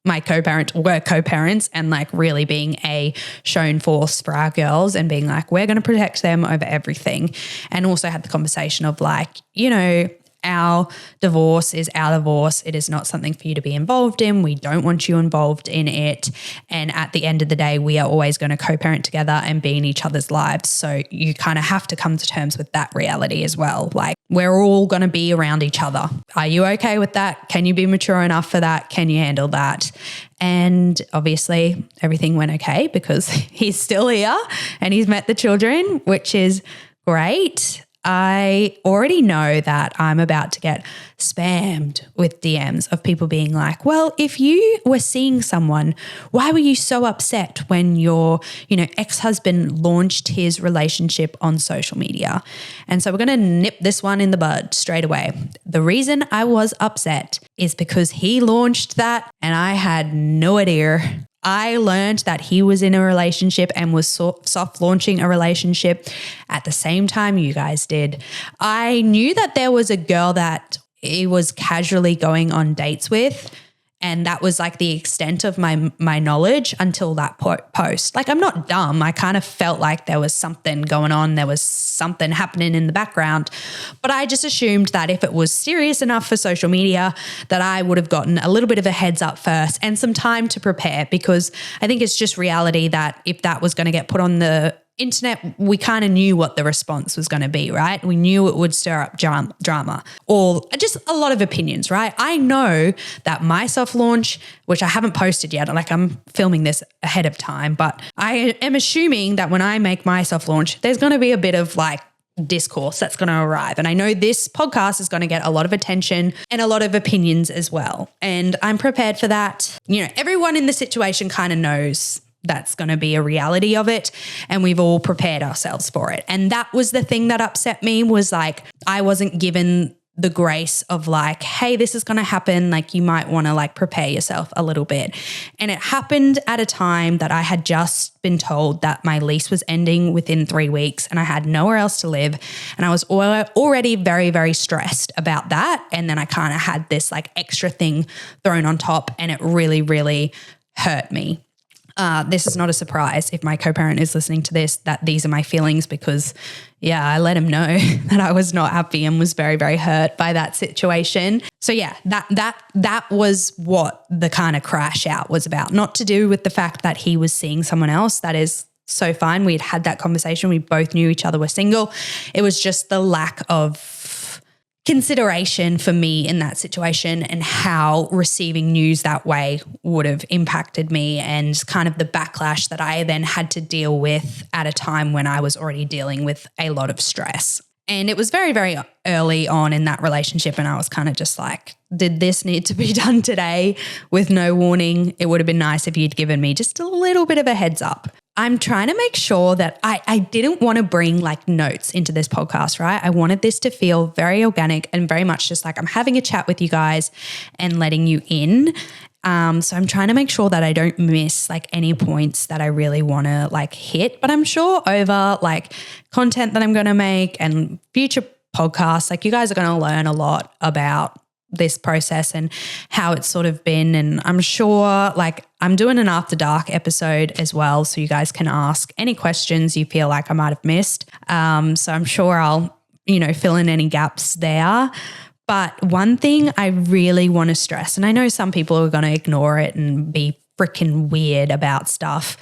[SPEAKER 1] my co-parent were co-parents and like really being a shown force for our girls and being like, we're going to protect them over everything. And also had the conversation of like, you know, our divorce is our divorce. It is not something for you to be involved in. We don't want you involved in it. And at the end of the day, we are always going to co-parent together and be in each other's lives. So you kind of have to come to terms with that reality as well. Like we're all going to be around each other. Are you okay with that? Can you be mature enough for that? Can you handle that? And obviously everything went okay because he's still here and he's met the children, which is great. I already know that I'm about to get spammed with DMs of people being like, well, if you were seeing someone, why were you so upset when your, you know, ex-husband launched his relationship on social media? And so we're going to nip this one in the bud straight away. The reason I was upset is because he launched that and I had no idea. I learned that he was in a relationship and was soft launching a relationship at the same time you guys did. I knew that there was a girl that he was casually going on dates with, and that was like the extent of my knowledge until that post. Like I'm not dumb. I kind of felt like there was something going on. There was something happening in the background. But I just assumed that if it was serious enough for social media that I would have gotten a little bit of a heads up first and some time to prepare, because I think it's just reality that if that was going to get put on the internet, we kind of knew what the response was going to be, right? We knew it would stir up drama or just a lot of opinions, right? I know that my soft launch, which I haven't posted yet, like I'm filming this ahead of time, but I am assuming that when I make my soft launch, there's going to be a bit of like discourse that's going to arrive. And I know this podcast is going to get a lot of attention and a lot of opinions as well. And I'm prepared for that. You know, everyone in the situation kind of knows that's going to be a reality of it. And we've all prepared ourselves for it. And that was the thing that upset me, was like, I wasn't given the grace of like, hey, this is going to happen. Like you might want to like prepare yourself a little bit. And it happened at a time that I had just been told that my lease was ending within 3 weeks and I had nowhere else to live. And I was already very, very stressed about that. And then I kind of had this like extra thing thrown on top and it really, really hurt me. This is not a surprise if my co-parent is listening to this, that these are my feelings because, yeah, I let him know that I was not happy and was very, very hurt by that situation. So yeah, that was what the kind of crash out was about. Not to do with the fact that he was seeing someone else. That is so fine. We had had that conversation. We both knew each other were single. It was just the lack of consideration for me in that situation and how receiving news that way would have impacted me and kind of the backlash that I then had to deal with at a time when I was already dealing with a lot of stress. And it was very, very early on in that relationship and I was kind of just like, did this need to be done today with no warning? It would have been nice if you'd given me just a little bit of a heads up. I'm trying to make sure that I didn't want to bring like notes into this podcast, right? I wanted this to feel very organic and very much just like I'm having a chat with you guys and letting you in. So I'm trying to make sure that I don't miss like any points that I really want to like hit, but I'm sure over like content that I'm going to make and future podcasts, like you guys are going to learn a lot about this process and how it's sort of been. And I'm sure like I'm doing an After Dark episode as well. So you guys can ask any questions you feel like I might have missed. So I'm sure I'll, fill in any gaps there. But one thing I really want to stress, and I know some people are going to ignore it and be freaking weird about stuff,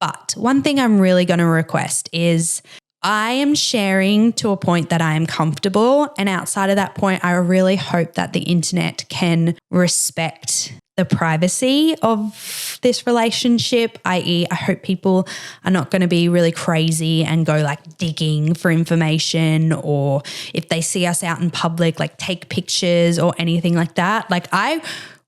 [SPEAKER 1] but one thing I'm really going to request is I am sharing to a point that I am comfortable. And outside of that point, I really hope that the internet can respect the privacy of this relationship, i.e. I hope people are not going to be really crazy and go like digging for information, or if they see us out in public, like take pictures or anything like that. Like I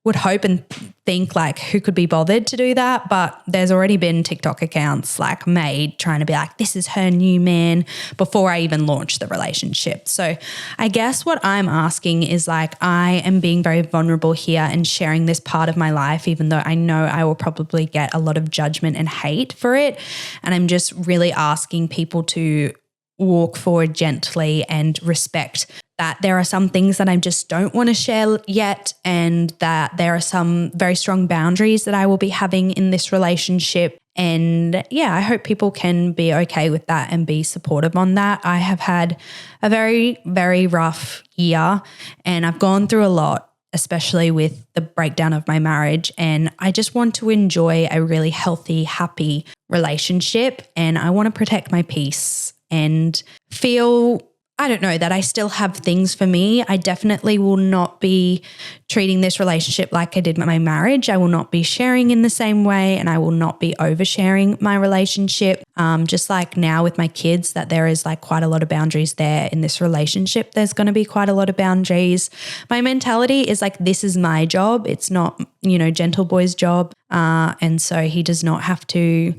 [SPEAKER 1] would hope and think like who could be bothered to do that, but there's already been TikTok accounts like made trying to be like, this is her new man before I even launched the relationship. So I guess what I'm asking is like, I am being very vulnerable here and sharing this part of my life, even though I know I will probably get a lot of judgment and hate for it. And I'm just really asking people to walk forward gently and respect that there are some things that I just don't want to share yet, and that there are some very strong boundaries that I will be having in this relationship. And yeah, I hope people can be okay with that and be supportive on that. I have had a very, very rough year and I've gone through a lot, especially with the breakdown of my marriage. And I just want to enjoy a really healthy, happy relationship. And I want to protect my peace and feel, I don't know, that I still have things for me. I definitely will not be treating this relationship like I did my marriage. I will not be sharing in the same way, and I will not be oversharing my relationship. Just like now with my kids, that there is like quite a lot of boundaries there in this relationship. There's going to be quite a lot of boundaries. My mentality is like, this is my job. It's not, Gentle Boy's job. And so he does not have to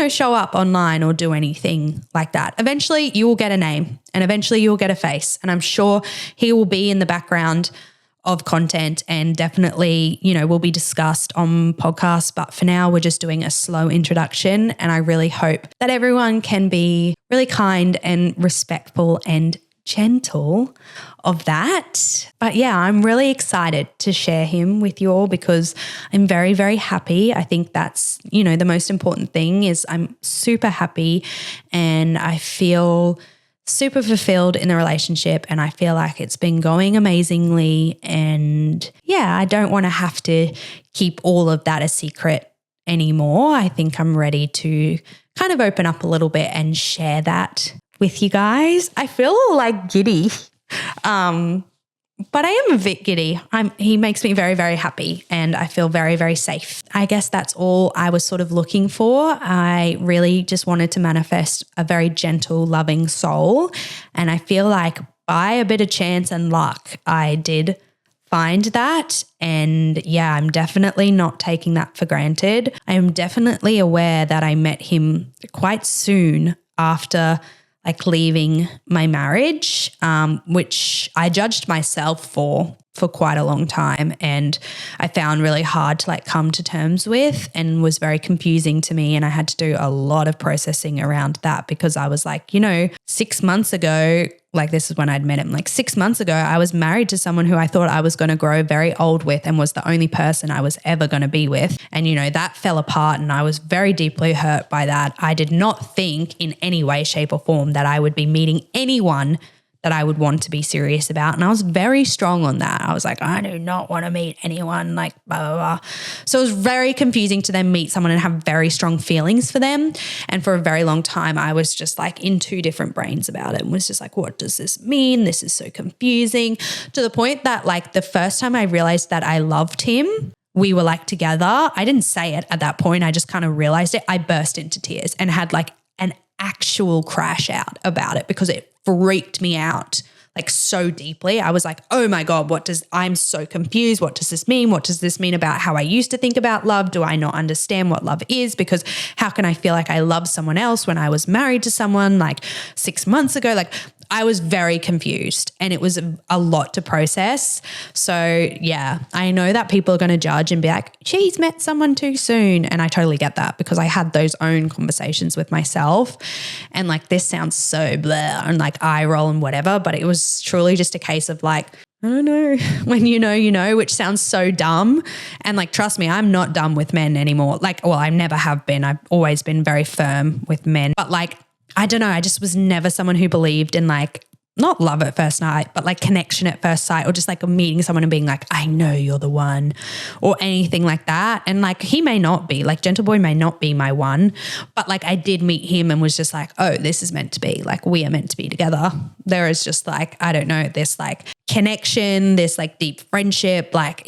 [SPEAKER 1] show up online or do anything like that. Eventually you will get a name and eventually you will get a face, and I'm sure he will be in the background of content and definitely, will be discussed on podcasts. But for now, we're just doing a slow introduction, and I really hope that everyone can be really kind and respectful and gentle of that. But yeah, I'm really excited to share him with you all because I'm very, very happy. I think that's, the most important thing is I'm super happy and I feel super fulfilled in the relationship, and I feel like it's been going amazingly. And yeah, I don't want to have to keep all of that a secret anymore. I think I'm ready to kind of open up a little bit and share that with you guys. I feel like giddy, but I am a bit giddy. He makes me very, very happy, and I feel very, very safe. I guess that's all I was sort of looking for. I really just wanted to manifest a very gentle, loving soul, and I feel like by a bit of chance and luck, I did find that. And yeah, I'm definitely not taking that for granted. I am definitely aware that I met him quite soon after like leaving my marriage, which I judged myself for quite a long time, and I found really hard to like come to terms with, and was very confusing to me. And I had to do a lot of processing around that, because I was like, 6 months ago, like this is when I'd met him, like 6 months ago, I was married to someone who I thought I was going to grow very old with, and was the only person I was ever going to be with. And, that fell apart, and I was very deeply hurt by that. I did not think in any way, shape or form that I would be meeting anyone that I would want to be serious about. And I was very strong on that. I was like, I do not want to meet anyone, like blah, blah, blah. So it was very confusing to then meet someone and have very strong feelings for them. And for a very long time, I was just like in two different brains about it, and was just like, what does this mean? This is so confusing, to the point that like the first time I realized that I loved him, we were like together. I didn't say it at that point. I just kind of realized it. I burst into tears and had like an actual crash out about it, because it freaked me out like so deeply. I was like, oh my God, I'm so confused. What does this mean? What does this mean about how I used to think about love? Do I not understand what love is? Because how can I feel like I love someone else when I was married to someone like 6 months ago? Like I was very confused, and it was a lot to process. So yeah, I know that people are going to judge and be like, she's met someone too soon. And I totally get that, because I had those own conversations with myself, and like, this sounds so blah and like eye roll and whatever, but it was truly just a case of like, I don't know, when you know, which sounds so dumb. And like, trust me, I'm not dumb with men anymore. Like, well, I never have been. I've always been very firm with men, but like, I don't know. I just was never someone who believed in like, not love at first sight, but like connection at first sight, or just like meeting someone and being like, I know you're the one, or anything like that. And like, he may not be, like Gentle Boy may not be my one, but like I did meet him and was just like, oh, this is meant to be, like we are meant to be together. There is just like, I don't know, this like connection, this like deep friendship, like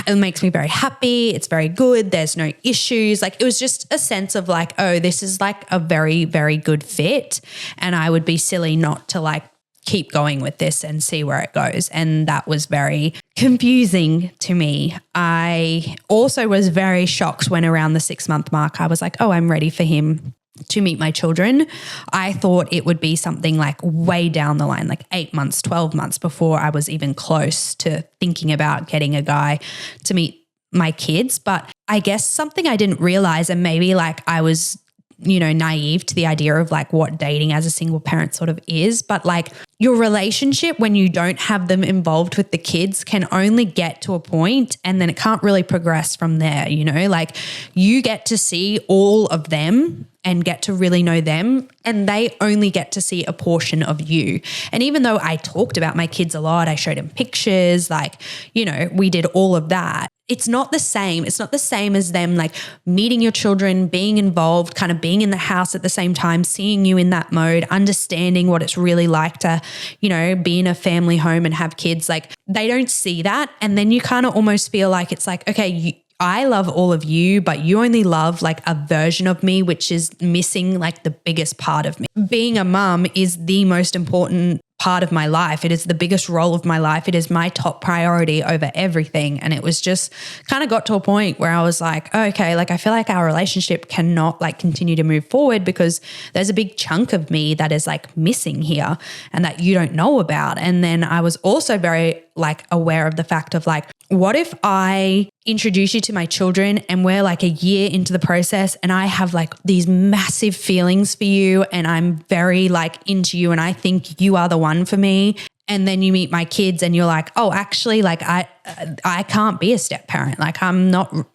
[SPEAKER 1] it makes me very happy. It's very good. There's no issues. Like it was just a sense of like, oh, this is like a very, very good fit. And I would be silly not to like keep going with this and see where it goes. And that was very confusing to me. I also was very shocked when around the 6-month mark, I was like, oh, I'm ready for him to meet my children. I thought it would be something like way down the line, like 8 months, 12 months before I was even close to thinking about getting a guy to meet my kids. But I guess something I didn't realize, and maybe like I was, naive to the idea of like what dating as a single parent sort of is, but like your relationship when you don't have them involved with the kids can only get to a point, and then it can't really progress from there, like you get to see all of them and get to really know them, and they only get to see a portion of you. And even though I talked about my kids a lot, I showed them pictures, like, we did all of that. It's not the same. It's not the same as them like meeting your children, being involved, kind of being in the house at the same time, seeing you in that mode, understanding what it's really like to, be in a family home and have kids. Like they don't see that. And then you kind of almost feel like it's like, okay, I love all of you, but you only love like a version of me, which is missing like the biggest part of me. Being a mum is the most important part of my life. It is the biggest role of my life. It is my top priority over everything. And it was just kind of got to a point where I was like, okay, like I feel like our relationship cannot like continue to move forward, because there's a big chunk of me that is like missing here and that you don't know about. And then I was also very like aware of the fact of like, what if I introduce you to my children and we're like a year into the process and I have like these massive feelings for you and I'm very like into you and I think you are the one for me. And then you meet my kids and you're like, oh, actually like I can't be a step parent. Like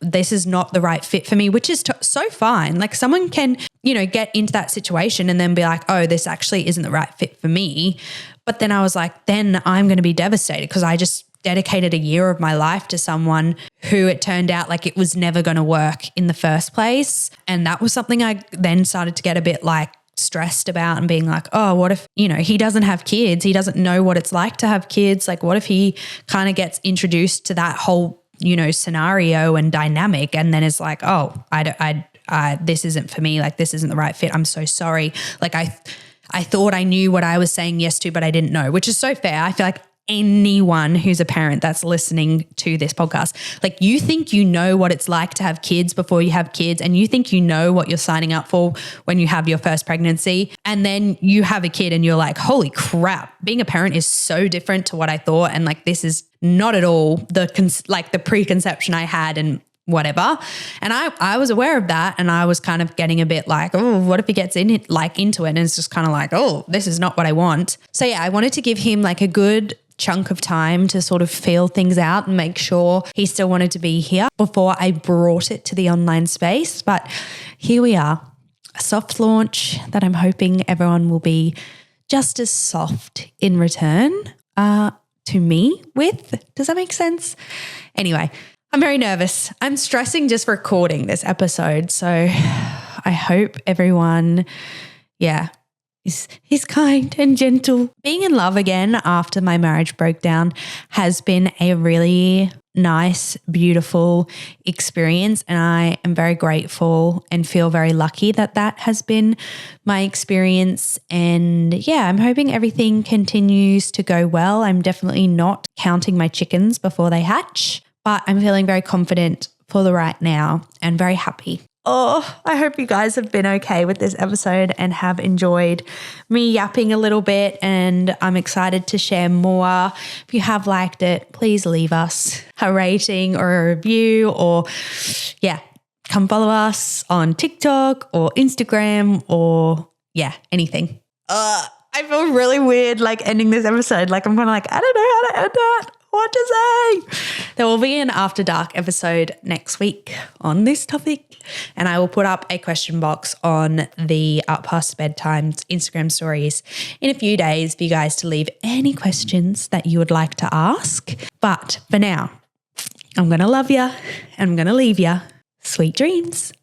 [SPEAKER 1] this is not the right fit for me, which is so fine. Like someone can, get into that situation and then be like, oh, this actually isn't the right fit for me. But then I was like, then I'm going to be devastated because I just dedicated a year of my life to someone who it turned out like it was never going to work in the first place. And that was something I then started to get a bit like stressed about and being like, oh, what if, he doesn't have kids? He doesn't know what it's like to have kids. Like what if he kind of gets introduced to that whole, scenario and dynamic and then is like, oh, this isn't for me. Like this isn't the right fit. I'm so sorry. Like I thought I knew what I was saying yes to, but I didn't know, which is so fair. I feel like anyone who's a parent that's listening to this podcast. Like, you think you know what it's like to have kids before you have kids, and you think you know what you're signing up for when you have your first pregnancy, and then you have a kid and you're like, holy crap, being a parent is so different to what I thought, and like this is not at all the preconception I had and whatever. And I was aware of that, and I was kind of getting a bit like, oh, what if he gets into it and it's just kind of like, oh, this is not what I want. So yeah, I wanted to give him like a good chunk of time to sort of feel things out and make sure he still wanted to be here before I brought it to the online space. But here we are, a soft launch that I'm hoping everyone will be just as soft in return to me with. Does that make sense? Anyway, I'm very nervous. I'm stressing just recording this episode. So I hope everyone, is kind and gentle. Being in love again after my marriage broke down has been a really nice, beautiful experience. And I am very grateful and feel very lucky that has been my experience. And yeah, I'm hoping everything continues to go well. I'm definitely not counting my chickens before they hatch, but I'm feeling very confident for the right now and very happy. Oh, I hope you guys have been okay with this episode and have enjoyed me yapping a little bit, and I'm excited to share more. If you have liked it, please leave us a rating or a review, or come follow us on TikTok or Instagram or anything. I feel really weird like ending this episode. Like I'm kind of like, I don't know how to end that. What to say? There will be an After Dark episode next week on this topic, and I will put up a question box on the Up Past Bedtime Instagram stories in a few days for you guys to leave any questions that you would like to ask. But for now, I'm going to love you and I'm going to leave you. Sweet dreams.